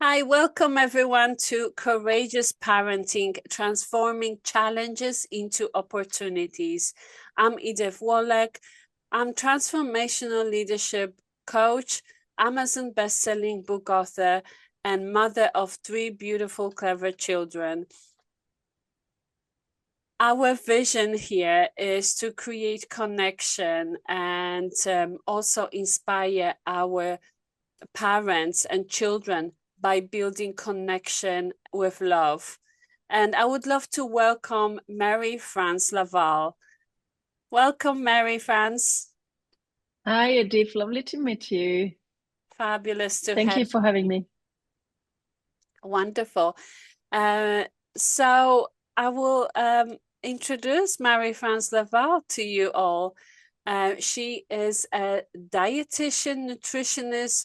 Hi, welcome everyone to Courageous Parenting, Transforming Challenges into Opportunities. I'm Edith Wallach. I'm transformational leadership coach, Amazon best-selling book author, and mother of 3 beautiful, clever children. Our vision here is to create connection and also inspire our parents and children by building connection with love. And I would love to welcome Mary-France Laval. Welcome, Mary-France. Hi, Edith. Lovely to meet you. Fabulous to Thank have you for having me. Wonderful. So I will introduce Mary-France Laval to you all. She is a dietitian, nutritionist,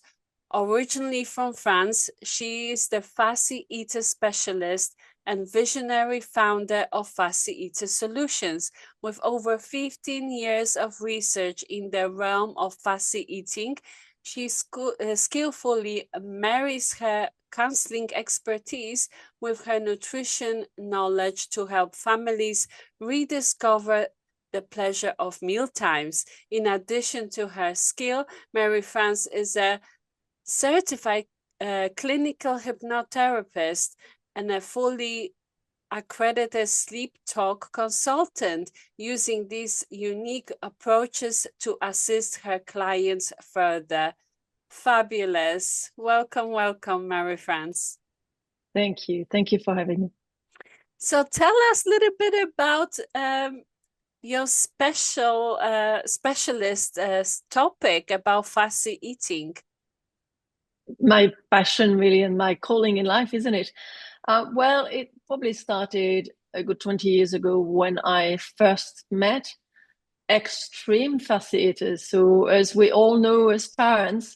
originally from France. She is the fussy eater specialist and visionary founder of Fussy Eater Solutions, with over 15 years of research in the realm of fussy eating. She skillfully marries her counseling expertise with her nutrition knowledge to help families rediscover the pleasure of meal times. In addition to her skill, Mary-France is a certified clinical hypnotherapist and a fully accredited sleep talk consultant, using these unique approaches to assist her clients further. Fabulous. Welcome, Mary-France. Thank you. Thank you for having me. So tell us a little bit about your specialist topic about fussy eating. My passion, really, and my calling in life, isn't it? Well, it probably started a good 20 years ago when I first met extreme fussy eaters. So, as we all know as parents,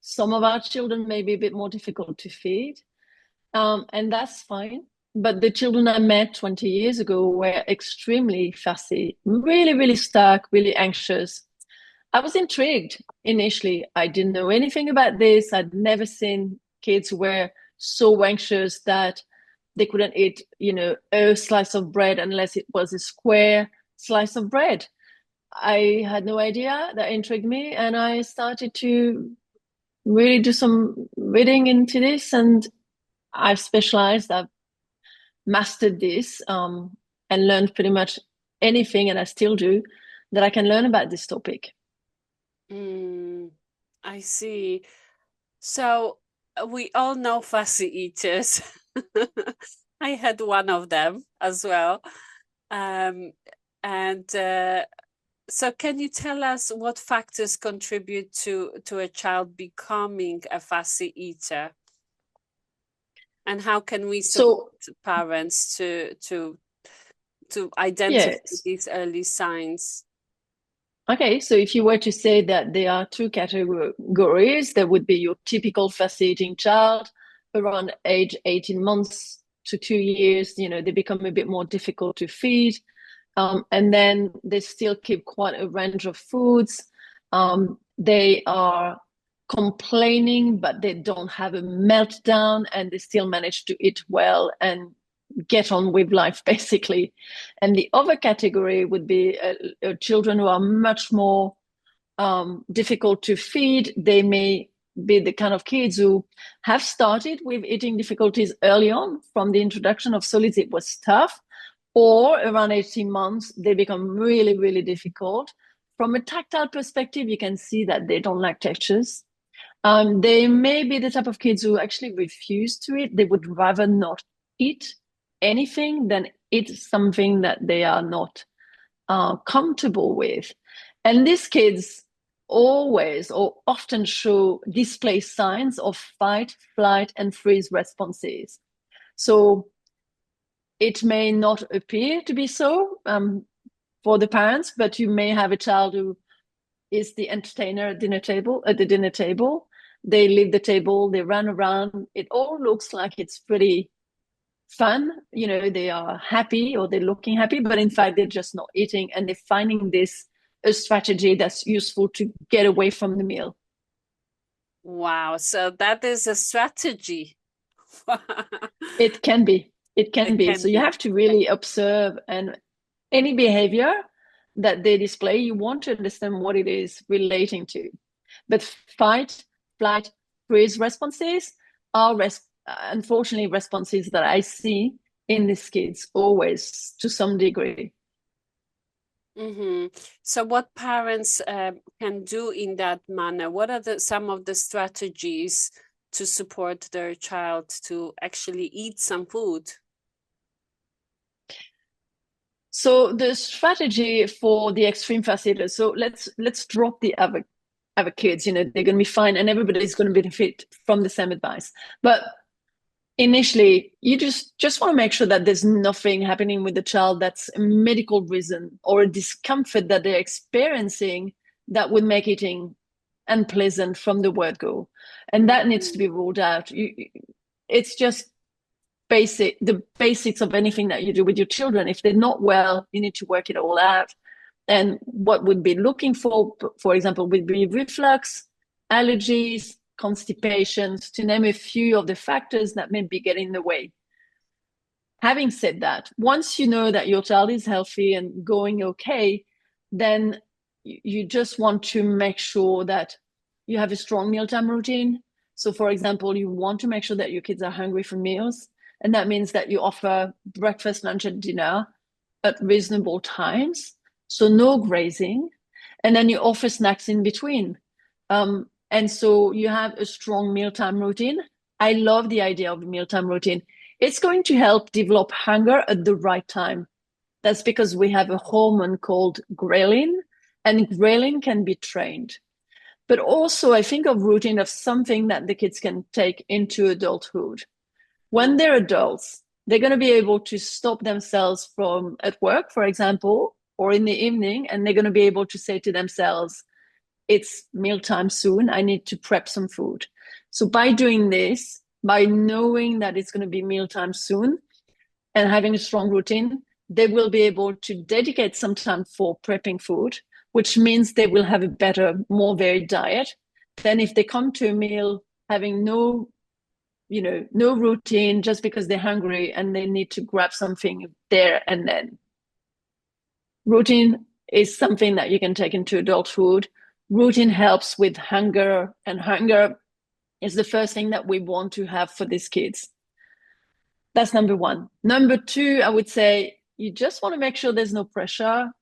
some of our children may be a bit more difficult to feed, and that's fine. But the children I met 20 years ago were extremely fussy, really, really stuck, really anxious. I was intrigued initially. I didn't know anything about this. I'd never seen kids who were so anxious that they couldn't eat, a slice of bread unless it was a square slice of bread. I had no idea. That intrigued me, and I started to really do some reading into this, and I've specialized. I've mastered this, and learned pretty much anything, and I still do, that I can learn about this topic. I see. So we all know fussy eaters. I had one of them as well. Um, and so can you tell us what factors contribute to a child becoming a fussy eater? And how can we So, support parents to identify yes. these early signs? Okay, so if you were to say that there are two categories, there would be your typical fascinating child around age 18 months to 2 years. They become a bit more difficult to feed. And then they still keep quite a range of foods. They are complaining, but they don't have a meltdown, and they still manage to eat well and get on with life, basically. And the other category would be children who are much more difficult to feed. They may be the kind of kids who have started with eating difficulties early on from the introduction of solids. It was tough, or around 18 months, they become really, really difficult. From a tactile perspective, you can see that they don't like textures. They may be the type of kids who actually refuse to eat. They would rather not eat anything than eat something that they are not comfortable with. And these kids always or often display signs of fight, flight, and freeze responses. So it may not appear to be so for the parents, but you may have a child who is the entertainer at the dinner table. They leave the table, they run around. It all looks like it's pretty fun. They are happy or they're looking happy, but in fact, they're just not eating, and they're finding this a strategy that's useful to get away from the meal. Wow, so that is a strategy. It can be. It can It be. can So you be. have to really observe, and any behavior that they display, you want to understand what it is relating to. But fight, flight, freeze responses are unfortunately responses that I see in these kids always to some degree. Mm-hmm. So what parents can do in that manner? What are some of the strategies to support their child to actually eat some food? So the strategy for the extreme facilitators. So let's drop the other kids. You know, they're going to be fine, and everybody's going to benefit from the same advice. But initially, you just want to make sure that there's nothing happening with the child that's a medical reason or a discomfort that they're experiencing that would make eating unpleasant from the word go, and that needs to Mm-hmm. be ruled out. It's just the basics of anything that you do with your children. If they're not well, you need to work it all out. And what would be looking for example, would be reflux, allergies, constipations, to name a few of the factors that may be getting in the way. Having said that, once you know that your child is healthy and going okay, then you just want to make sure that you have a strong mealtime routine. So, for example, you want to make sure that your kids are hungry for meals. And that means that you offer breakfast, lunch, and dinner at reasonable times. So, no grazing. And then you offer snacks in between. And so you have a strong mealtime routine. I love the idea of a mealtime routine. It's going to help develop hunger at the right time. That's because we have a hormone called ghrelin, and ghrelin can be trained. But also, I think of routine of something that the kids can take into adulthood. When they're adults, they're going to be able to stop themselves from at work, for example, or in the evening, and they're going to be able to say to themselves, it's mealtime soon. I need to prep some food. So by doing this, by knowing that it's going to be mealtime soon and having a strong routine, they will be able to dedicate some time for prepping food, which means they will have a better, more varied diet than if they come to a meal having no routine just because they're hungry and they need to grab something there and then. Routine is something that you can take into adulthood. Routine helps with hunger, and hunger is the first thing that we want to have for these kids. That's number one. Number two, I would say you just want to make sure there's no pressure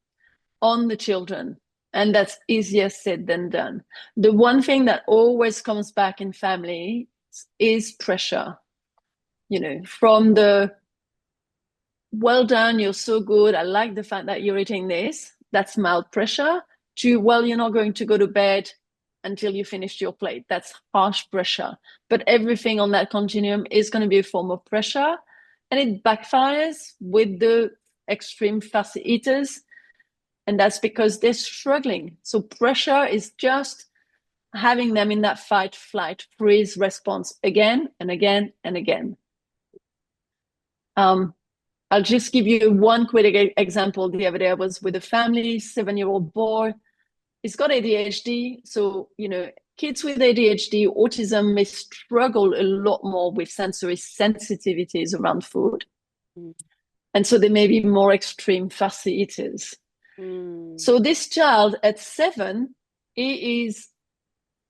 on the children. And that's easier said than done. The one thing that always comes back in family is pressure, from the well done, you're so good, I like the fact that you're eating this, that's mild pressure, to, well, you're not going to go to bed until you finish your plate. That's harsh pressure. But everything on that continuum is going to be a form of pressure, and it backfires with the extreme fussy eaters, and that's because they're struggling. So pressure is just having them in that fight, flight, freeze response again and again and again. I'll just give you one quick example. The other day I was with a family, 7-year-old boy. He's got ADHD. So, kids with ADHD, autism may struggle a lot more with sensory sensitivities around food. Mm. And so they may be more extreme fussy eaters. Mm. So this child at 7, he is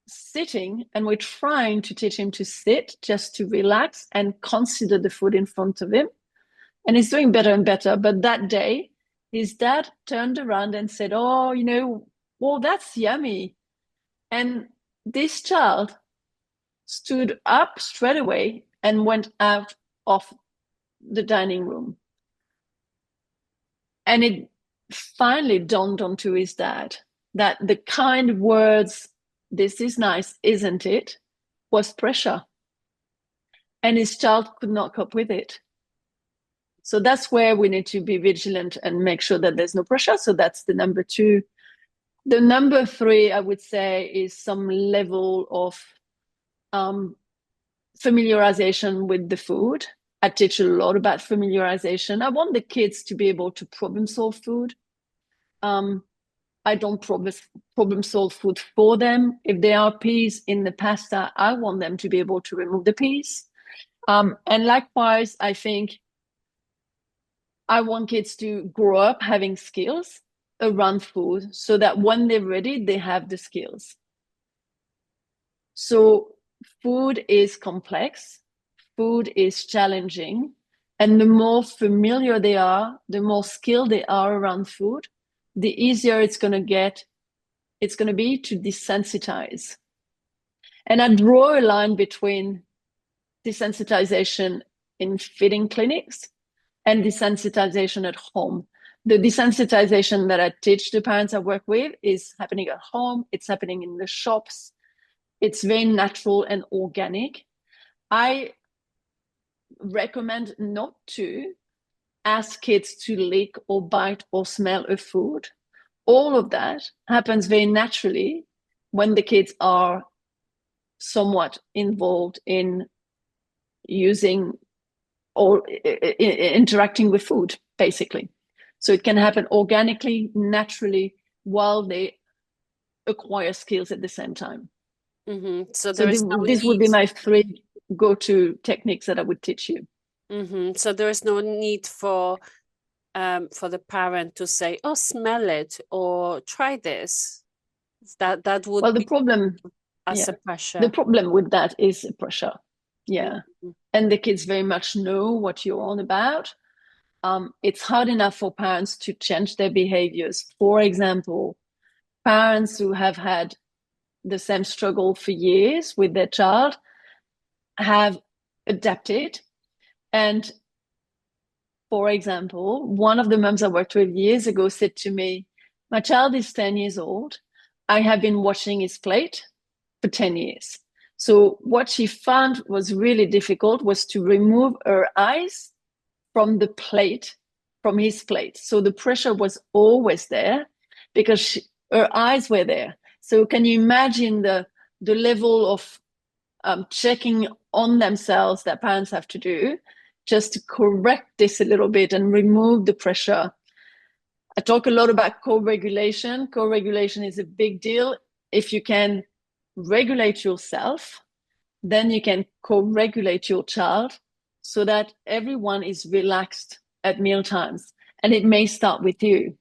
sitting, and we're trying to teach him to sit, just to relax and consider the food in front of him. And he's doing better and better. But that day, his dad turned around and said, oh, well, that's yummy. And this child stood up straight away and went out of the dining room. And it finally dawned onto his dad that the kind words, this is nice, isn't it, was pressure. And his child could not cope with it. So that's where we need to be vigilant and make sure that there's no pressure. So that's the number two. The number three, I would say, is some level of familiarization with the food. I teach a lot about familiarization. I want the kids to be able to problem solve food. I don't problem solve food for them. If there are peas in the pasta, I want them to be able to remove the peas. And likewise, I think I want kids to grow up having skills around food so that when they're ready, they have the skills. So food is complex, food is challenging, and the more familiar they are, the more skilled they are around food, the easier it's going to be to desensitize. And I draw a line between desensitization in feeding clinics and desensitization at home. The desensitization that I teach the parents I work with is happening at home, it's happening in the shops, it's very natural and organic. I recommend not to ask kids to lick or bite or smell a food. All of that happens very naturally when the kids are somewhat involved in using or interacting with food, basically. So it can happen organically, naturally, while they acquire skills at the same time. Mm-hmm. So So there is no this would need. be my three go-to techniques that I would teach you. Mm-hmm. So there is no need for the parent to say, "Oh, smell it," or "Try this." That would Well, be as yeah, a the pressure. problem with that is pressure. Yeah, Mm-hmm. and the kids very much know what you're on about. It's hard enough for parents to change their behaviors. For example, parents who have had the same struggle for years with their child have adapted. And for example, one of the moms I worked with years ago said to me, my child is 10 years old. I have been washing his plate for 10 years. So what she found was really difficult was to remove her eyes from the plate, from his plate. So the pressure was always there because her eyes were there. So can you imagine the level of checking on themselves that parents have to do just to correct this a little bit and remove the pressure? I talk a lot about co-regulation. Co-regulation is a big deal. If you can regulate yourself, then you can co-regulate your child so that everyone is relaxed at meal times. And it may start with you.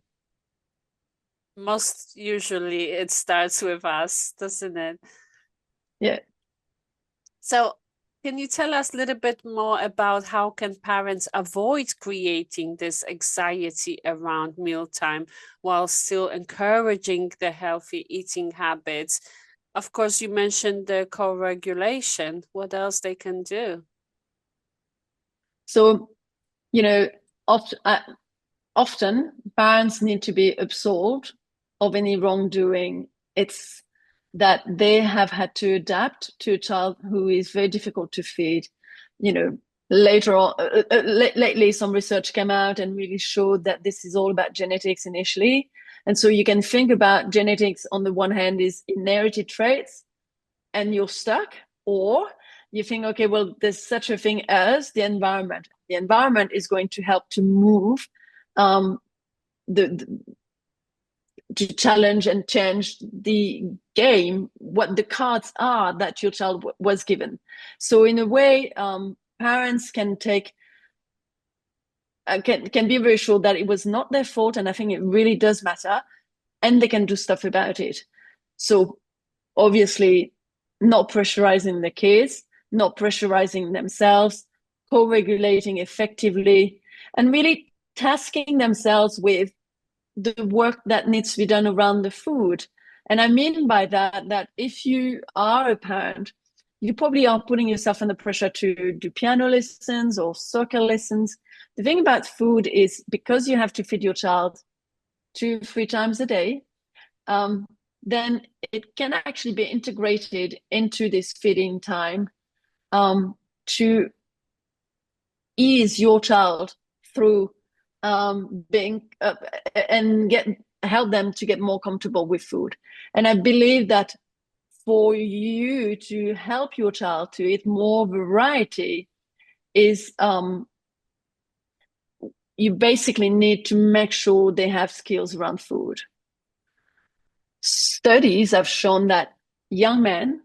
Most usually it starts with us, doesn't it? Yeah. So, can you tell us a little bit more about how can parents avoid creating this anxiety around mealtime while still encouraging the healthy eating habits? Of course, you mentioned the co-regulation. What else they can do? So, you know, often parents need to be absolved of any wrongdoing. It's that they have had to adapt to a child who is very difficult to feed. You know, later on, lately, some research came out and really showed that this is all about genetics initially. And so you can think about genetics on the one hand is inherited traits and you're stuck, or you think, okay, well, there's such a thing as the environment. The environment is going to help to move um, the to challenge and change the game, what the cards are that your child was given. So in a way, parents can take can be very sure that it was not their fault, and I think it really does matter, and they can do stuff about it. So obviously, not pressurizing the kids, not pressurizing themselves, co-regulating effectively, and really tasking themselves with the work that needs to be done around the food. And I mean by that, that if you are a parent, you probably are putting yourself under pressure to do piano lessons or soccer lessons. The thing about food is because you have to feed your child 2, 3 times a day, um, then it can actually be integrated into this feeding time to ease your child through being and get help them to get more comfortable with food. And I believe that for you to help your child to eat more variety is you basically need to make sure they have skills around food. Studies have shown that young men,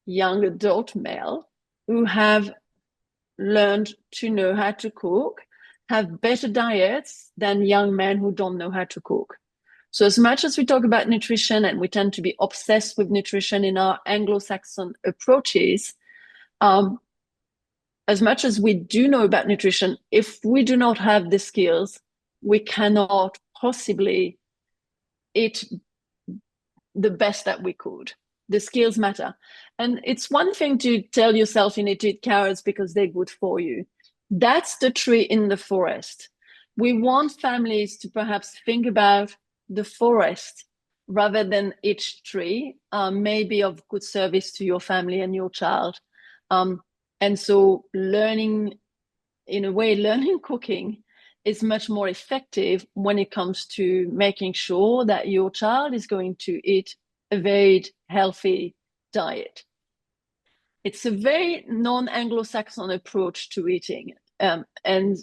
young adult male who have learned to know how to cook have better diets than young men who don't know how to cook. So as much as we talk about nutrition and we tend to be obsessed with nutrition in our Anglo-Saxon approaches, um, as much as we do know about nutrition, if we do not have the skills, we cannot possibly eat the best that we could. The skills matter. And it's one thing to tell yourself you need to eat carrots because they're good for you. That's the tree in the forest. We want families to perhaps think about the forest rather than each tree may be of good service to your family and your child. And so learning, in a way, learning cooking is much more effective when it comes to making sure that your child is going to eat a very healthy diet. It's a very non-Anglo-Saxon approach to eating. And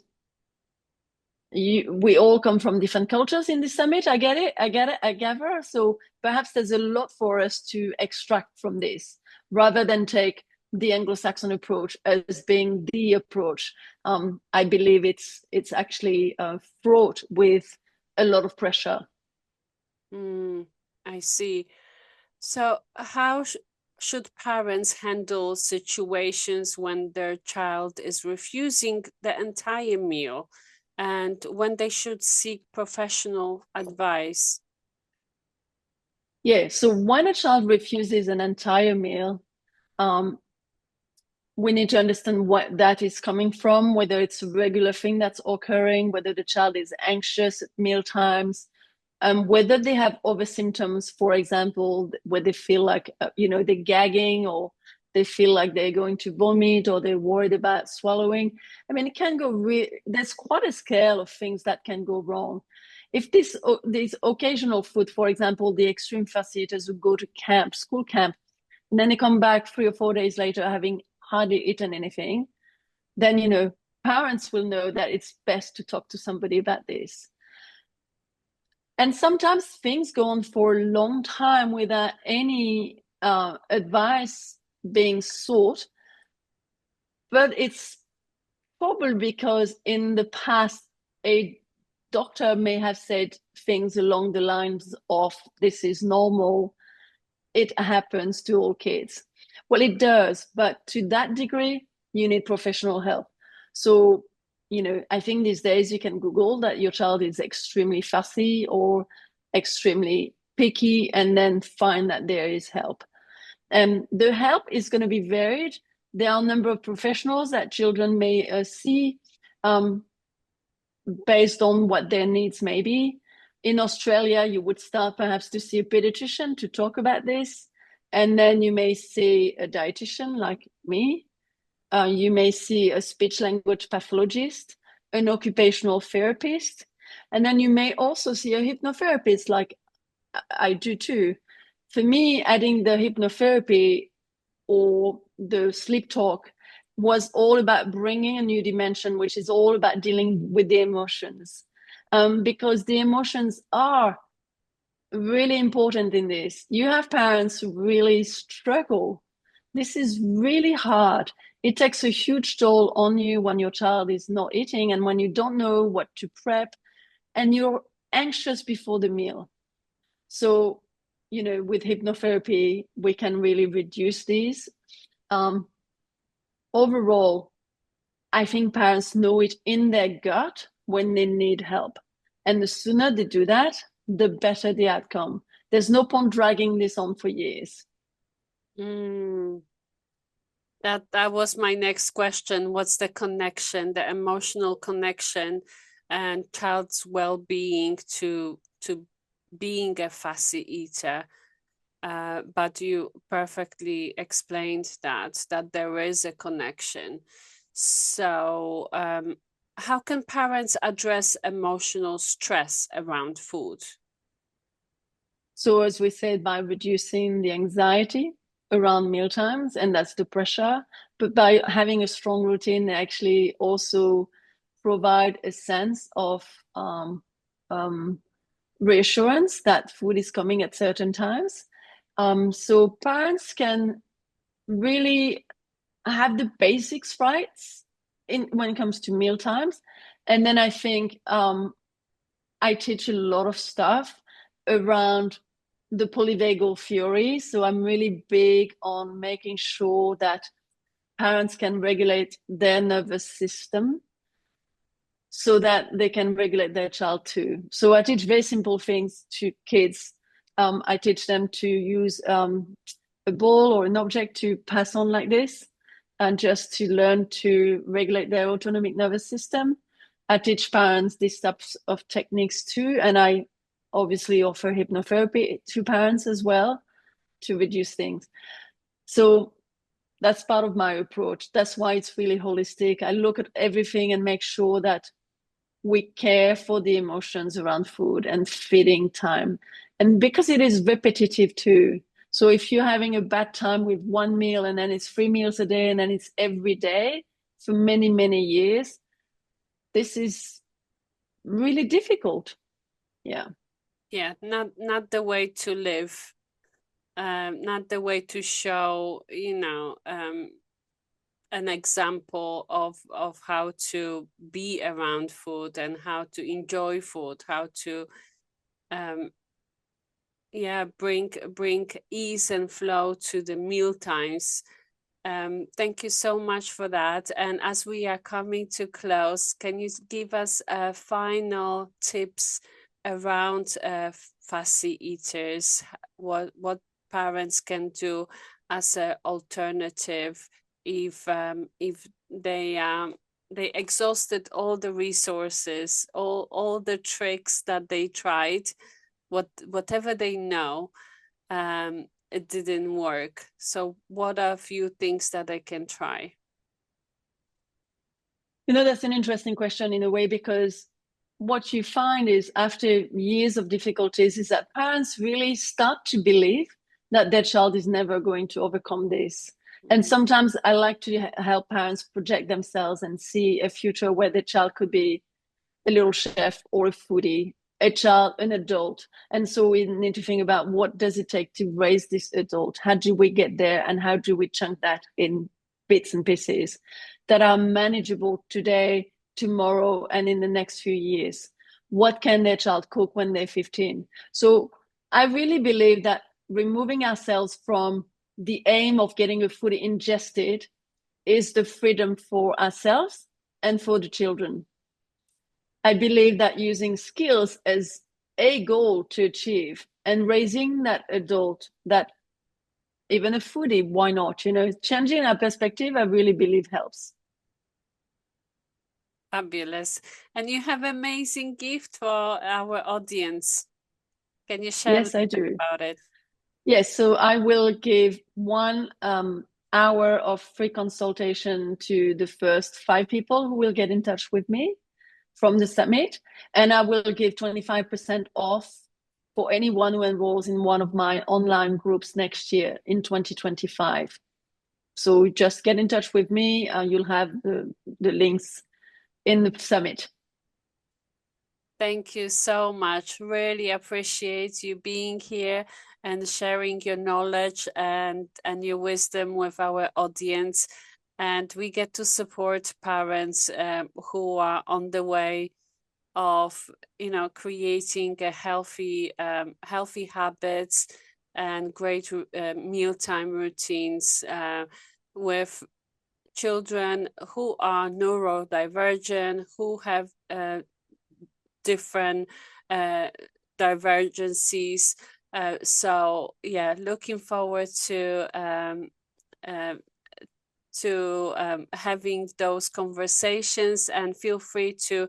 we all come from different cultures in the summit. I get it, I gather. So perhaps there's a lot for us to extract from this rather than take the Anglo-Saxon approach as being the approach. I believe it's actually fraught with a lot of pressure. I see. So how should parents handle situations when their child is refusing the entire meal and when they should seek professional advice? Yeah, so when a child refuses an entire meal, we need to understand what that is coming from, whether it's a regular thing that's occurring, whether the child is anxious at meal times, whether they have other symptoms, for example, where they feel like, they're gagging or they feel like they're going to vomit or they're worried about swallowing. I mean, it can go there's quite a scale of things that can go wrong. If these occasional food, for example, the extreme fussy eaters who go to camp, school camp, and then they come back 3 or 4 days later having hardly eaten anything, then, parents will know that it's best to talk to somebody about this. And sometimes things go on for a long time without any advice being sought. But it's probably because in the past, a doctor may have said things along the lines of, this is normal, it happens to all kids. Well, it does, but to that degree, you need professional help. So, I think these days you can Google that your child is extremely fussy or extremely picky and then find that there is help. And the help is going to be varied. There are a number of professionals that children may see based on what their needs may be. In Australia, you would start perhaps to see a pediatrician to talk about this. And then you may see a dietitian like me. You may see a speech language pathologist, an occupational therapist, and then you may also see a hypnotherapist like I do too. For me, adding the hypnotherapy or the sleep talk was all about bringing a new dimension, which is all about dealing with the emotions. Because the emotions are really important in this. You have parents who really struggle. This is really hard. It takes a huge toll on you when your child is not eating and when you don't know what to prep and you're anxious before the meal. So, with hypnotherapy, we can really reduce these. Overall, I think parents know it in their gut when they need help. And the sooner they do that, the better the outcome. There's no point dragging this on for years. Mm. That was my next question. What's the connection, the emotional connection and child's well-being to being a fussy eater? But you perfectly explained that there is a connection. So how can parents address emotional stress around food? So as we said, by reducing the anxiety around mealtimes, and that's the pressure, but by having a strong routine, they actually also provide a sense of reassurance that food is coming at certain times. So parents can really have the basics right in when it comes to meal times. And then I think I teach a lot of stuff around the polyvagal theory. So I'm really big on making sure that parents can regulate their nervous system so that they can regulate their child too. So I teach very simple things to kids. I teach them to use a ball or an object to pass on like this, and just to learn to regulate their autonomic nervous system. I teach parents these types of techniques too, and I obviously offer hypnotherapy to parents as well to reduce things. So that's part of my approach. That's why it's really holistic. I look at everything and make sure that we care for the emotions around food and feeding time. And because it is repetitive too. So if you're having a bad time with one meal and then it's 3 meals a day and then it's every day for many, many years, this is really difficult. Yeah. Yeah, not the way to live. Not the way to show, an example of how to be around food and how to enjoy food, how to bring ease and flow to the meal times. Thank you so much for that. And as we are coming to close, can you give us final tips around fussy eaters? What parents can do as an alternative if they exhausted all the resources, all the tricks that they tried, whatever they know, it didn't work. So what are a few things that I can try? That's an interesting question in a way, because what you find is after years of difficulties is that parents really start to believe that their child is never going to overcome this. And sometimes I like to help parents project themselves and see a future where their child could be a little chef or a foodie, a child, an adult. And so we need to think about what does it take to raise this adult? How do we get there? And how do we chunk that in bits and pieces that are manageable today, tomorrow, and in the next few years? What can their child cook when they're 15? So I really believe that removing ourselves from the aim of getting a food ingested is the freedom for ourselves and for the children. I believe that using skills as a goal to achieve and raising that adult, that even a foodie, why not? Changing our perspective, I really believe helps. Fabulous. And you have amazing gift for our audience. Can you share a Yes, little I bit do. about it? Yes, so I will give 1 hour of free consultation to the first 5 people who will get in touch with me from the summit. And I will give 25% off for anyone who enrolls in one of my online groups next year in 2025. So just get in touch with me. You'll have the links in the summit. Thank you so much. Really appreciate you being here and sharing your knowledge and your wisdom with our audience. And we get to support parents who are on the way of creating a healthy habits and great mealtime routines with children who are neurodivergent, who have different divergencies. So yeah, looking forward to having those conversations, and feel free to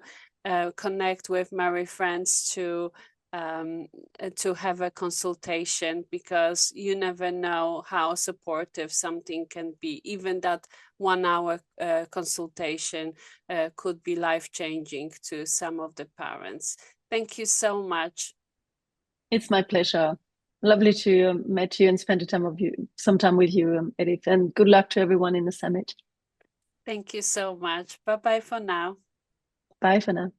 connect with Mary Friends to have a consultation, because you never know how supportive something can be. Even that 1 hour consultation could be life-changing to some of the parents. Thank you so much. It's my pleasure. Lovely to meet you and spend some time with you, Edith. And good luck to everyone in the summit. Thank you so much. Bye bye for now. Bye for now.